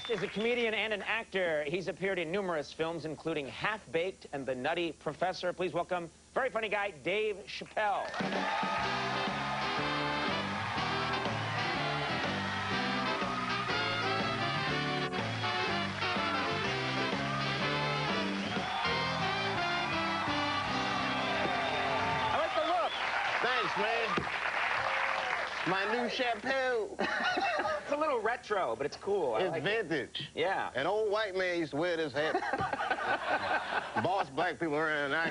guest is a comedian and an actor. He's appeared in numerous films, including Half-Baked and The Nutty Professor. Please welcome very funny guy, Dave Chappelle. I like the look. Thanks, man. My new Chappelle. It's a little retro, but it's cool. It's vintage. Yeah. An old white man used to wear this hat. Boss black people around, and now I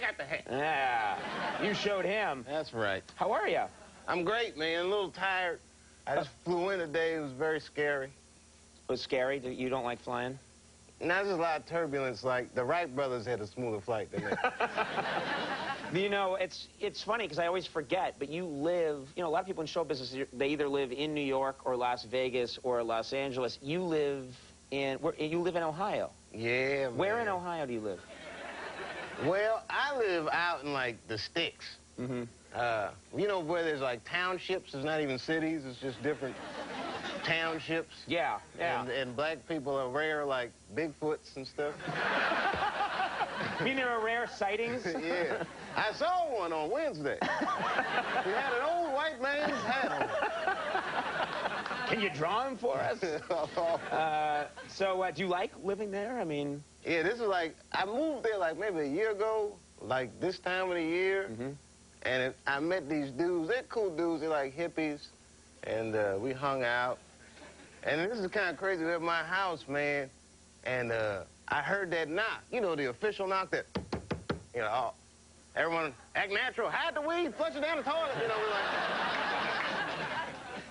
got the hat. Yeah. You showed him. That's right. How are you? I'm great, man. A little tired. I just flew in today. It was very scary. It was scary? You don't like flying? Now, there's a lot of turbulence. Like, the Wright brothers had a smoother flight than that. You know, it's funny because I always forget, but you live, you know, a lot of people in show business, they either live in New York or Las Vegas or Los Angeles. You live in Ohio. Yeah, man. Where in Ohio do you live? Well, I live out in, like, the sticks. Mm-hmm. You know, where there's, like, townships. It's not even cities. It's just different townships. Yeah, yeah. And black people are rare, like Bigfoots and stuff. You mean there are rare sightings? Yeah. I saw one on Wednesday. He had an old white man's hat on. Can you draw him for us? So, do you like living there? I mean... Yeah, this is like... I moved there, like, maybe a year ago, like, this time of the year. Mm-hmm. And I met these dudes. They're cool dudes. They're like hippies. And we hung out. And this is kind of crazy. They're at my house, man. And I heard that knock. You know, the official knock that... You know, oh, everyone act natural, hide the weed, flush it down the toilet. You know, we're like...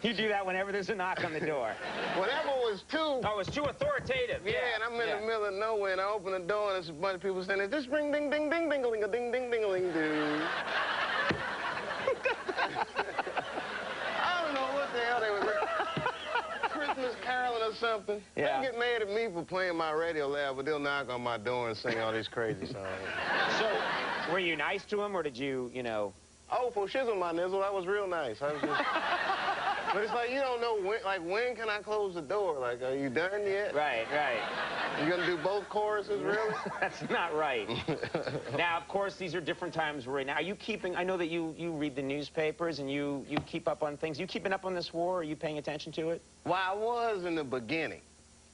You do that whenever there's a knock on the door. Whatever was too... Oh, it's too authoritative. Yeah, and I'm in the middle of nowhere, and I open the door, and there's a bunch of people standing there, just ring, ding, ding, ding, ding-a-ling, a ding, ding, ding-a-ling, dude. I don't know what the hell they were Christmas caroling or something. Yeah. They get mad at me for playing my radio loud, but they'll knock on my door and sing all these crazy songs. So, were you nice to him, or did you, you know... Oh, for shizzle my nizzle, that was real nice. I was just... But it's like, you don't know when, like, when can I close the door? Like, are you done yet? Right, right. You gonna do both choruses, really? That's not right. Now, of course, these are different times right now. Are you keeping, I know that you read the newspapers and you keep up on things. You keeping up on this war? Are you paying attention to it? Well, I was in the beginning.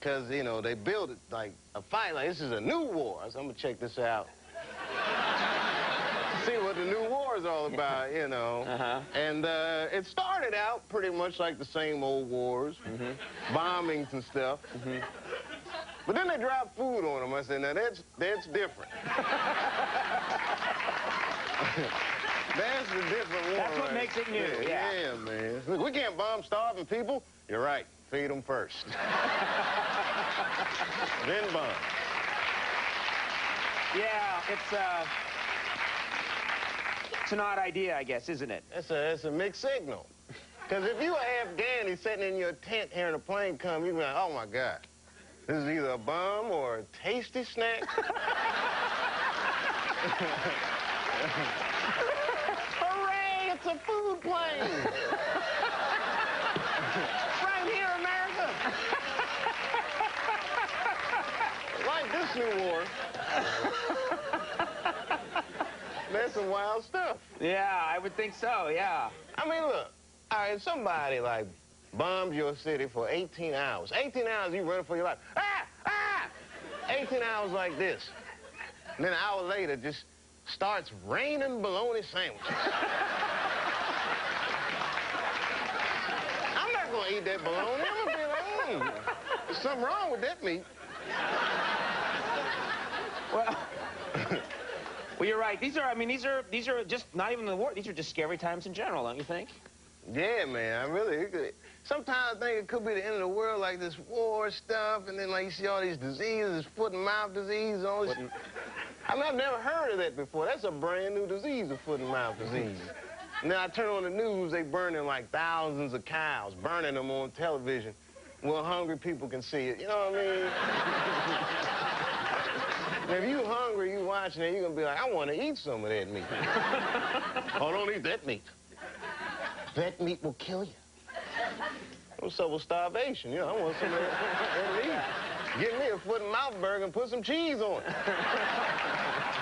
Because, you know, they built it like a fight. Like, this is a new war. So I'm gonna check this out. See what the new war is all about, you know. And it started out pretty much like the same old wars, bombings and stuff. But then they dropped food on them. I said, now that's different. That's the different war. That's what makes it new. Yeah, man. Look, we can't bomb starving people. You're right. Feed them first. Then bomb. Yeah, it's an odd idea, I guess, isn't it? It's a mixed signal. Because if you were Afghani sitting in your tent hearing a plane come, you'd be like, oh, my God. This is either a bomb or a tasty snack. Hooray, it's a food plane. Right here, America. Like this new war. That's some wild stuff. Yeah, I would think so, yeah. I mean, look, all right, somebody, like, bombs your city for 18 hours. 18 hours, you running for your life. Ah! Ah! 18 hours like this. And then an hour later, just starts raining bologna sandwiches. I'm not going to eat that bologna. I'm going to be like, there's something wrong with that meat. Well, you're right. These are just not even the war. These are just scary times in general, don't you think? Yeah, man. I really... Sometimes I think it could be the end of the world, like this war stuff, and then, like, you see all these diseases, foot and mouth disease, and all this... I mean, I've never heard of that before. That's a brand new disease, a foot and mouth disease. And then I turn on the news, they burning, like, thousands of cows, burning them on television. Well, hungry people can see it. You know what I mean? If you hungry, you watching it, you're going to be like, I want to eat some of that meat. Oh, don't eat that meat. That meat will kill you. I'm so with starvation, you know. I want somebody at least get me a foot-and-mouth burger and put some cheese on it.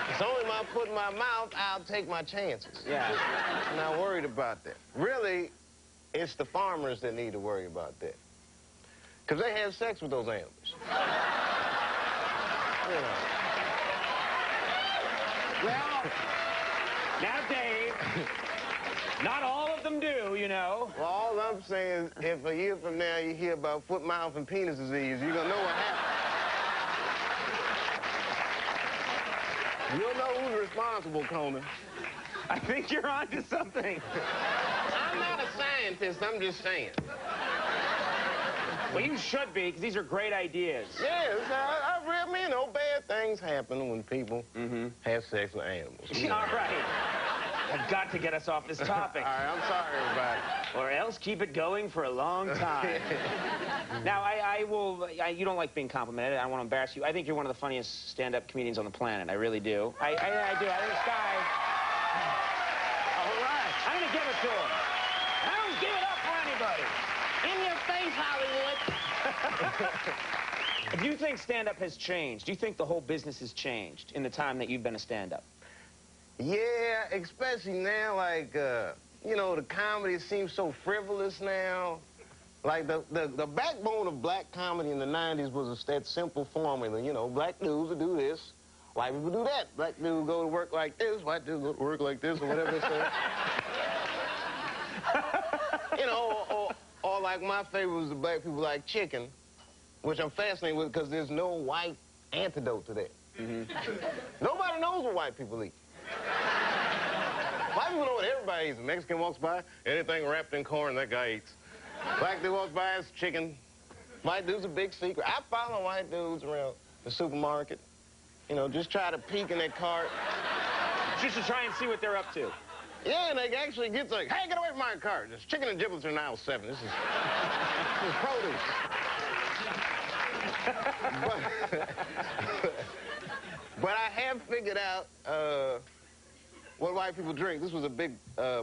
It's only my foot in my mouth, I'll take my chances. Yeah. I'm not worried about that. Really, it's the farmers that need to worry about that. Because they have sex with those animals. You know. Well, now, Dave, not all of them do, you know. Well, all I'm saying is if a year from now you hear about foot, mouth, and penis disease, you're going to know what happened. You'll know who's responsible, Conan. I think you're onto something. I'm not a scientist, I'm just saying. Well, you should be, because these are great ideas. Yes, I mean, you know, bad things happen when people have sex with animals. You know. All right. I've got to get us off this topic. All right, I'm sorry, everybody. Or else keep it going for a long time. Now, you don't like being complimented. I don't want to embarrass you. I think you're one of the funniest stand-up comedians on the planet. I really do. I do. I think this guy... All right. I'm going to give it to him. I don't give it up for anybody. In your face, Hollywood. Do you think stand-up has changed? Do you think the whole business has changed in the time that you've been a stand-up? Yeah, especially now, like, you know, the comedy seems so frivolous now. Like, the backbone of black comedy in the 90s was that simple formula. You know, black dudes would do this, white people do that. Black dudes go to work like this, white dudes go to work like this, or whatever they say. You know, or like my favorite was the black people like chicken, which I'm fascinated with because there's no white antidote to that. Nobody knows what white people eat. White people know what everybody eats. A Mexican walks by, anything wrapped in corn, that guy eats. Black dude walks by, it's chicken. White dude's a big secret. I follow white dudes around the supermarket. You know, just try to peek in that cart. Just to try and see what they're up to. Yeah, and they actually get like, hey, get away from my cart. There's chicken and giblets in aisle 7. This is produce. But I have figured out what white people drink. This was a big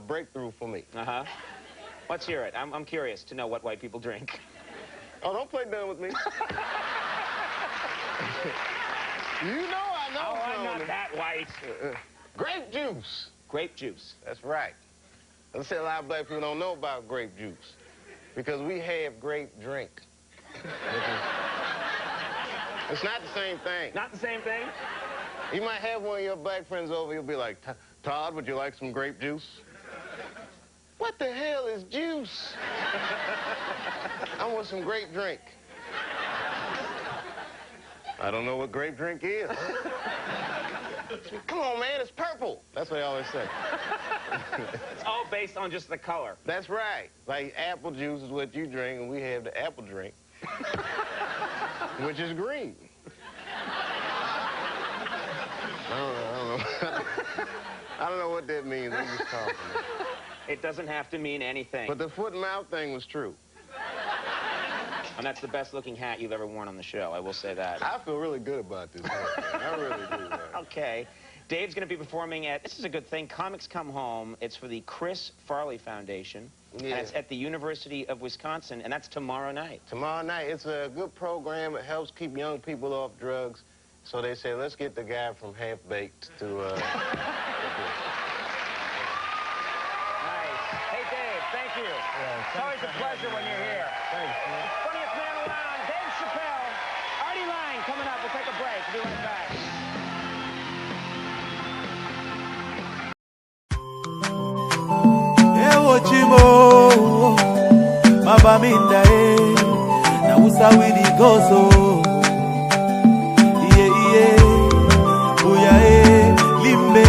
breakthrough for me. Uh-huh. Let's hear it. I'm curious to know what white people drink. Oh, don't play dumb with me. You know I know. Oh, I'm not that white. Grape juice. Grape juice. That's right. Let's say a lot of black people don't know about grape juice because we have grape drink. It's not the same thing. Not the same thing? You might have one of your black friends over, you'll be like, Todd, would you like some grape juice? What the hell is juice? I want some grape drink. I don't know what grape drink is. Come on, man, it's purple. That's what they always say. It's all based on just the color. That's right. Like apple juice is what you drink, and we have the apple drink, which is green. I don't know. I don't know what that means. I'm just talking. It doesn't have to mean anything. But the foot and mouth thing was true. And that's the best-looking hat you've ever worn on the show, I will say that. I feel really good about this hat, man. I really do, man. Okay. Dave's going to be performing at, this is a good thing, Comics Come Home. It's for the Chris Farley Foundation. Yeah. And it's at the University of Wisconsin, and that's tomorrow night. Tomorrow night. It's a good program. It helps keep young people off drugs. So they say, let's get the guy from Half Baked to... Nice. Hey, Dave, thank you. Yeah, it's always a pleasure when you're here. Thanks, man. Funniest man around, Dave Chappelle. Artie Lang coming up. We'll take a break. We'll be right back. Chimo mabaminda na usawidi gozo iye buya limbe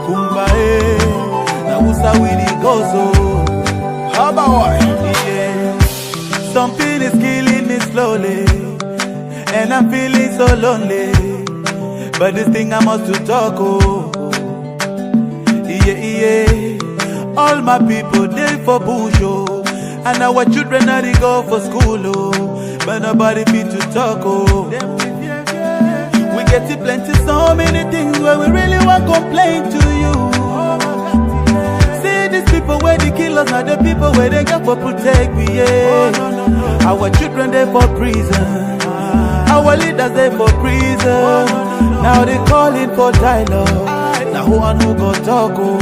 kumba na usawidi gozo haba yeah. Something is killing me slowly and I'm feeling so lonely, but this thing I must to talk yeah. All my people, they for bush, oh. And our children, now they go for school, oh. But nobody fit to talk, oh. We get to plenty, so many things where we really want to complain to you. See these people where they kill us, not the people where they get for protect me, yeah. Our children they for prison, our leaders they for prison. Now they calling for dialogue. Now who and who go talk, oh.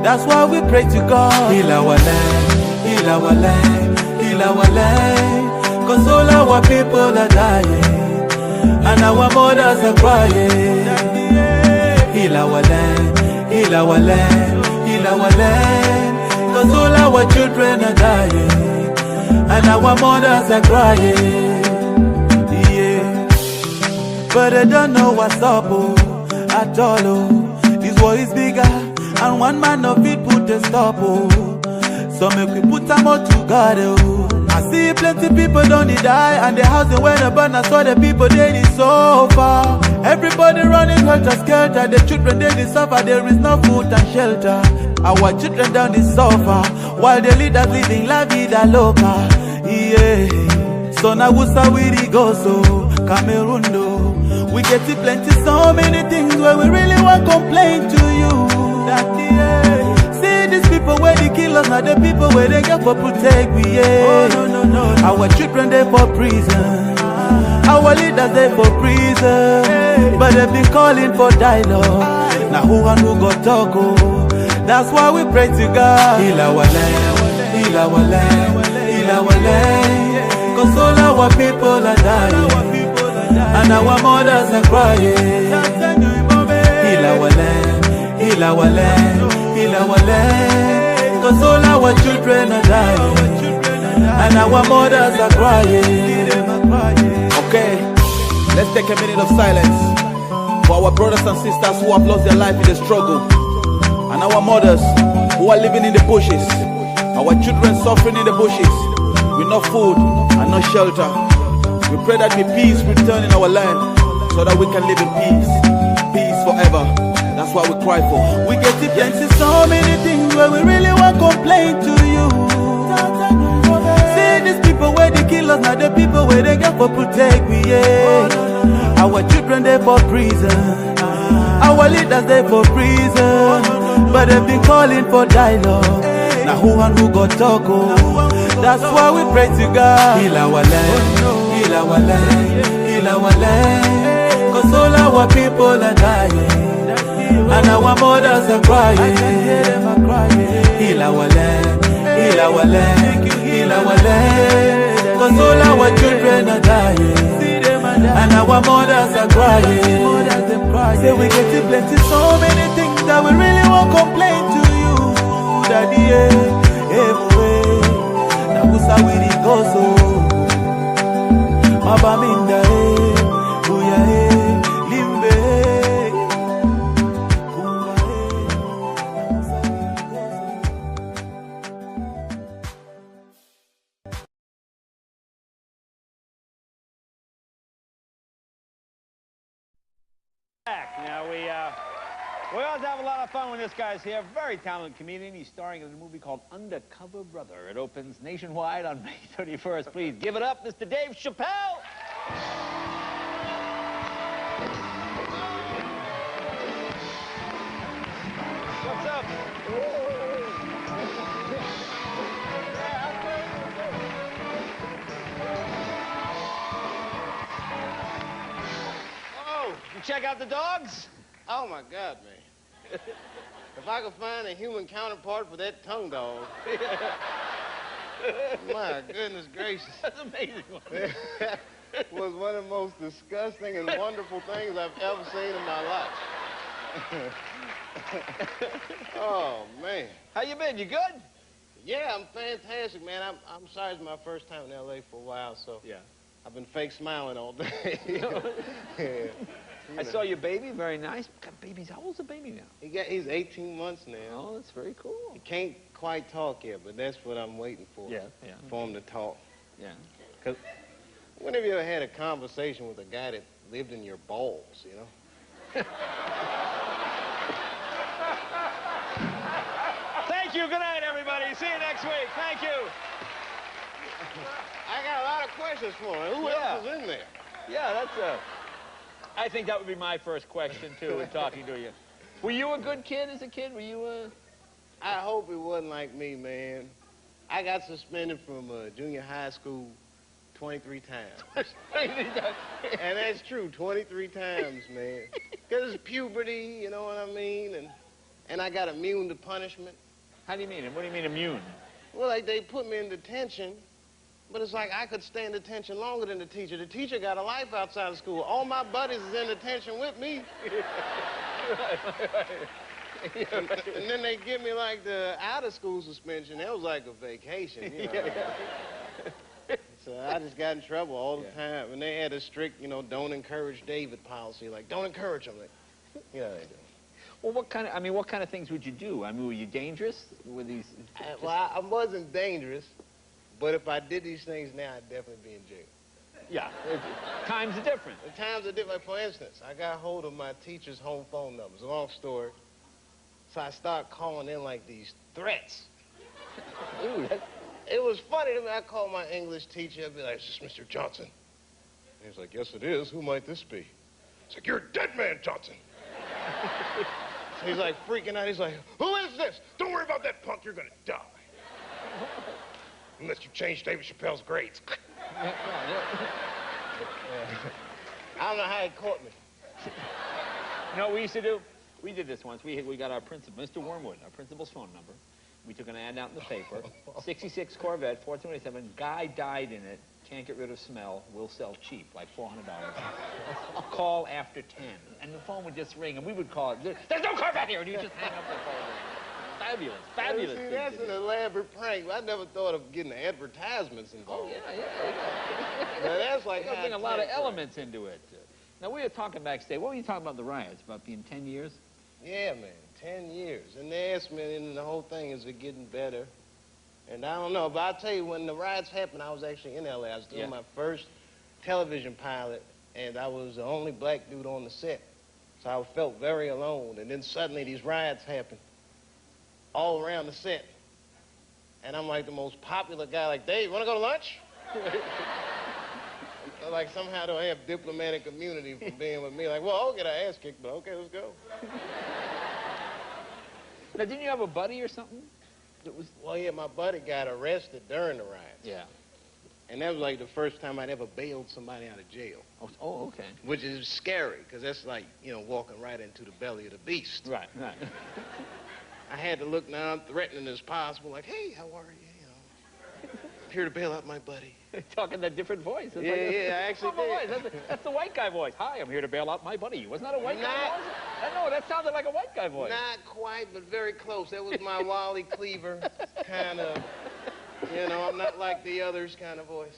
That's why we pray to God. Heal our land, heal our land, heal our land. Cause all our people are dying, and our mothers are crying. Heal our land, heal our land, heal our land. Cause all our children are dying, and our mothers are crying. Yeah. But I don't know what's up, oh, at all, oh. This war is bigger, and one man of it put a stop, oh. So make we put them all together, oh. I see plenty people don't die, and the house they went up, and I saw the people they need so far. Everybody running helter skelter, the children they suffer, there is no food and shelter. Our children down the suffer, while the leaders living la vida loca. Yeah. So now we start with the go so Cameroon do. We get to plenty so many things where we really want to complain to you. That yeah. See these people where they kill us, not the people where they get for protect me, yeah. Oh, no. Our children they for prison, our leaders they for prison, hey. But they've been calling for dialogue. Now who and who got talk, oh. That's why we pray to God. Heal our land, heal our land, heal our land. Cause all our people are dying, and our mothers are crying. Heal our land, heal our land, heal our land. Cause all our children are dying, and our mothers are crying. Okay, let's take a minute of silence for our brothers and sisters who have lost their life in the struggle, and our mothers who are living in the bushes, our children suffering in the bushes with no food and no shelter. We pray that the peace return in our land so that we can live in peace, peace forever. That's what we cry for. We get to plenty so many things where we really want to complain to you. See these people where they kill us, not the people where they get for protect me, yeah. Our children they for prison, our leaders they for prison, but they've been calling for dialogue. Now who and who got talk, oh. That's why we pray to God. Heal our land, heal our land, heal our land. Cause all our people are dying, and our mothers are crying. Heal our land, heal our land, heal our land. Cause all our children are dying, and our mothers are crying. Say we get to plenty so many things that we really won't complain to you, Daddy, everywhere. Now we start with the go so Mabaminda, Buya, Limbe, Kumba, Now we always have a lot of fun when this guy's here. Very talented comedian. He's starring in a movie called Undercover Brother. It opens nationwide on May 31st. Please give it up, Mr. Dave Chappelle. What's up? Oh, You check out the dogs? oh my God, man. If I could find a human counterpart for that tongue dog. My goodness gracious. That's amazing. Was one of the most disgusting and wonderful things I've ever seen in my life. Oh, man. How you been? You good? Yeah, I'm fantastic, man. I'm sorry it's my first time in L.A. for a while, so Yeah. I've been fake smiling all day. Yeah. I saw your baby. Very nice. God, babies. How old's the baby now? He's 18 months now. Oh, that's very cool. He can't quite talk yet, but that's what I'm waiting for. Yeah. For him to talk. Yeah. Because when have you ever had a conversation with a guy that lived in your balls, you know? Thank you. Good night, everybody. See you next week. Thank you. I got a lot of questions for him. Who else is in there? Yeah, that's I think that would be my first question, too, in talking to you. Were you a good kid as a kid? Were you I hope it wasn't like me, man. I got suspended from junior high school 23 times. And that's true, 23 times, man. Because it's puberty, you know what I mean? And I got immune to punishment. How do you mean? What do you mean immune? Well, like, they put me in detention, but it's like I could stay in detention longer than the teacher. The teacher got a life outside of school. All my buddies is in detention with me. And then they give me, like, the out-of-school suspension. That was like a vacation, you know. So I just got in trouble all the time. And they had a strict, you know, don't encourage David policy. Like, don't encourage him. Like, you know, they do. Well, what kind of things would you do? I mean, were you dangerous with these? Well, I wasn't dangerous, but if I did these things now, I'd definitely be in jail. Yeah, times are different. The times are different. For instance, I got hold of my teacher's home phone numbers. Long story. So I start calling in like these threats. Ooh, It was funny to me. I called my English teacher. I'd be like, "Is this Mr. Johnson?" And he's like, "Yes, it is. Who might this be?" It's like, "You're a dead man, Johnson." So he's like freaking out. He's like, "Who is this? Don't worry about that punk. You're gonna die. Unless you change David Chappelle's grades." I don't know how he caught me. You know what we used to do? We did this once. We got our principal, Mr. Wormwood, our principal's phone number. We took an ad out in the paper. 66 Corvette, 427. Guy died in it. Can't get rid of smell. Will sell cheap, like $400. Call after 10. And the phone would just ring, and we would call it. There's no Corvette here! And you just hang up the phone. Fabulous, fabulous. See, that's an elaborate prank. I never thought of getting advertisements involved. Oh, yeah. Now, that's like You bring a lot of elements into it. Now, we were talking backstage. What were you talking about the riots? About being 10 years? Yeah, man, 10 years. And they asked me, and the whole thing, is it getting better? And I don't know, but I'll tell you, when the riots happened, I was actually in L.A. I was doing my first television pilot, and I was the only black dude on the set. So I felt very alone. And then suddenly these riots happened all around the set. And I'm like the most popular guy, like, "Dave, you want to go to lunch?" Like somehow they'll have diplomatic immunity from being with me. Like, well, I'll get our ass kicked, but okay, let's go. Now, didn't you have a buddy or something? That was... Well, yeah, my buddy got arrested during the riots. Yeah. And that was like the first time I'd ever bailed somebody out of jail. Oh, okay. Which is scary, because that's like, you know, walking right into the belly of the beast. Right. I had to look now threatening as possible, like, "Hey, how are you? You know, I'm here to bail out my buddy." Talking that different voice. It's Yeah, I actually did. Voice. That's the white guy voice. "Hi, I'm here to bail out my buddy." Wasn't that a white guy voice? No, that sounded like a white guy voice. Not quite, but very close. That was my Wally Cleaver kind of, you know, I'm not like the others kind of voice.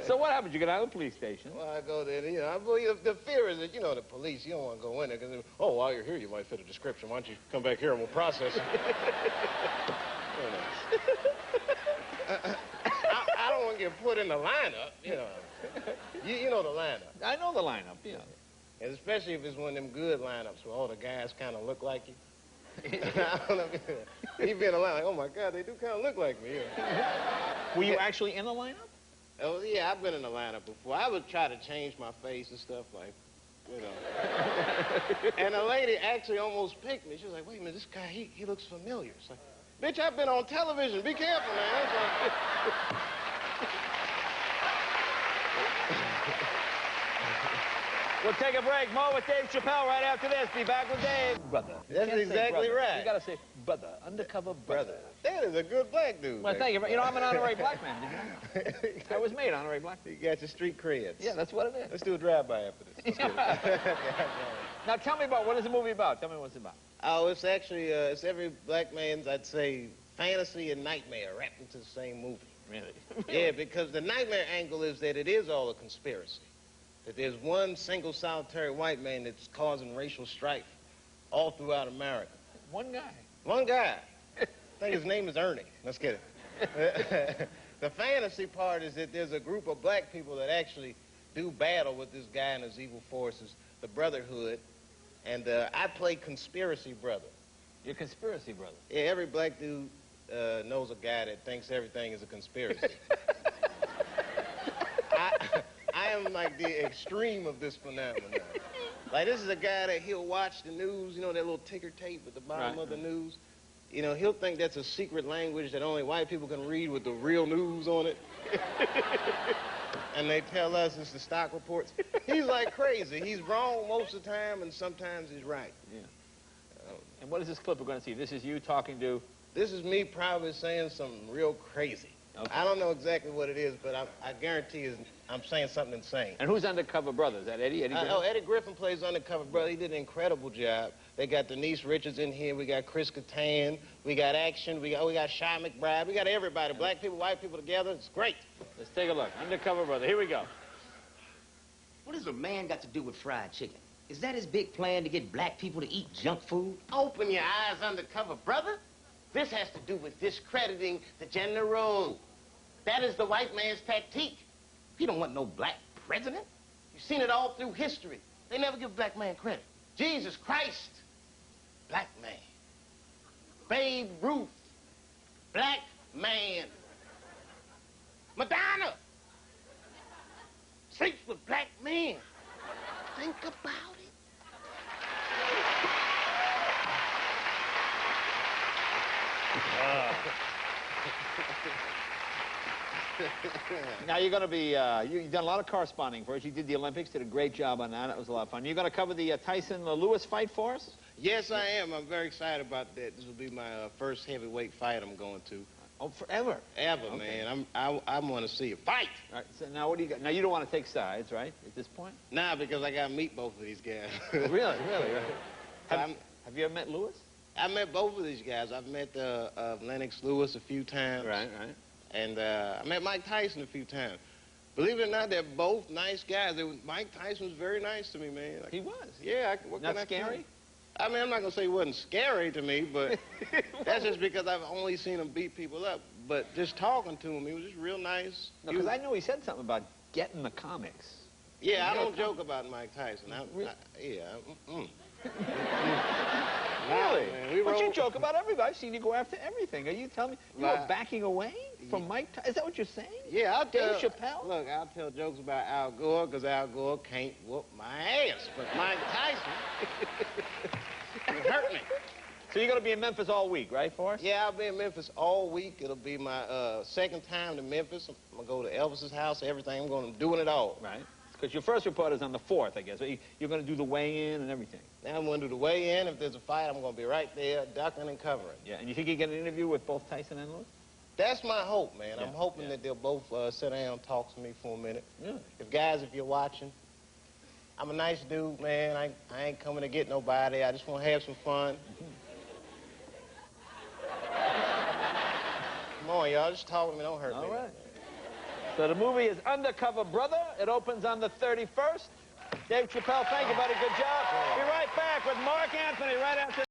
So what happened? You get out of the police station. Well, I go there, you know, I believe the fear is that, you know, the police, you don't want to go in there because, "Oh, while you're here, you might fit a description. Why don't you come back here and we'll process it?" You know. I don't want to get put in the lineup, you know. You know the lineup. I know the lineup, yeah. And especially if it's one of them good lineups where all the guys kind of look like you. I don't know. You've been in a line like, "Oh, my God, they do kind of look like me." Yeah. Were you actually in the lineup? Oh, yeah, I've been in the lineup before. I would try to change my face and stuff, like, you know. And a lady actually almost picked me. She was like, "Wait a minute, this guy, he looks familiar." It's like, "Bitch, I've been on television. Be careful, man." It's like... We'll take a break. More with Dave Chappelle right after this. Be back with Dave. Brother. That's exactly right. You got to say brother. Undercover brother. That is a good black dude. Well, thank you. You know, I'm an honorary black man. Did you know? I was made honorary black man. You got your street creds. Yeah, that's what it is. Let's do a drive-by after this. Now, tell me about, what is the movie about? Tell me what it's about. Oh, it's actually, it's every black man's, I'd say, fantasy and nightmare wrapped into the same movie. Really? Yeah, because the nightmare angle is that it is all a conspiracy. That there's one single solitary white man that's causing racial strife all throughout America. One guy. One guy. I think his name is Ernie. Let's get it. The fantasy part is that there's a group of black people that actually do battle with this guy and his evil forces, the Brotherhood. And I play conspiracy brother. You're conspiracy brother. Yeah, every black dude knows a guy that thinks everything is a conspiracy. I am like the extreme of this phenomenon. Like, this is a guy that he'll watch the news, you know, that little ticker tape at the bottom of the news. You know, he'll think that's a secret language that only white people can read with the real news on it. And they tell us it's the stock reports. He's like crazy. He's wrong most of the time, and sometimes he's right. Yeah. And what is this clip we're going to see? This is you talking to... This is me probably saying something real crazy. Okay. I don't know exactly what it is, but I guarantee I'm saying something insane. And who's Undercover Brother? Is that Eddie? Eddie Griffin? Eddie Griffin plays Undercover Brother. He did an incredible job. They got Denise Richards in here. We got Chris Kattan. We got action. We got Shy McBride. We got everybody. Black people, white people together. It's great. Let's take a look. Undercover Brother. Here we go. What does a man got to do with fried chicken? Is that his big plan to get black people to eat junk food? Open your eyes, Undercover Brother. This has to do with discrediting the general. That is the white man's tactique. He don't want no black president. You've seen it all through history. They never give black man credit. Jesus Christ, black man. Babe Ruth, black man. Madonna sleeps with black men. Think about it. Now you're going to be, you've done a lot of corresponding for us. You did the Olympics, did a great job on that. It was a lot of fun. You're going to cover the Tyson-Lewis fight for us? Yes, I am. I'm very excited about that. This will be my first heavyweight fight I'm going to. Oh, forever? Ever, okay. Man. I want to see a fight. All right, so now what do you got? Now you don't want to take sides, right, at this point? Nah, because I got to meet both of these guys. Really, really, right. Have you ever met Lewis? I met both of these guys. I've met Lennox Lewis a few times. Right, right. And I met Mike Tyson a few times. Believe it or not, they're both nice guys. Mike Tyson was very nice to me, man. He was? Yeah. What not can scary? I mean, I'm not going to say he wasn't scary to me, but that's just because I've only seen him beat people up. But just talking to him, he was just real nice. No, because I know he said something about getting the comics. Yeah, I don't joke about Mike Tyson. Really? Man, but you joke about everybody. I've seen you go after everything. Are you telling me you were backing away from Mike Tyson? Is that what you're saying? Yeah, I'll tell... Dave Chappelle? Look, I'll tell jokes about Al Gore, because Al Gore can't whoop my ass. But Mike Tyson, it hurt me. So you're going to be in Memphis all week, right, for us? Yeah, I'll be in Memphis all week. It'll be my second time to Memphis. I'm going to go to Elvis's house, everything. I'm doing it all. Right. Because your first report is on the 4th, I guess. You're going to do the weigh-in and everything. Now I'm going to do the weigh-in. If there's a fight, I'm going to be right there, ducking and covering. Yeah, and you think you get an interview with both Tyson and Lewis? That's my hope, man. Yeah, I'm hoping that they'll both sit down and talk to me for a minute. Really? If you're watching, I'm a nice dude, man. I ain't coming to get nobody. I just want to have some fun. Come on, y'all. Just talk to me. Don't hurt me. All right. So the movie is Undercover Brother. It opens on the 31st. Dave Chappelle, thank you, buddy. Good job. Be right back with Mark Anthony right after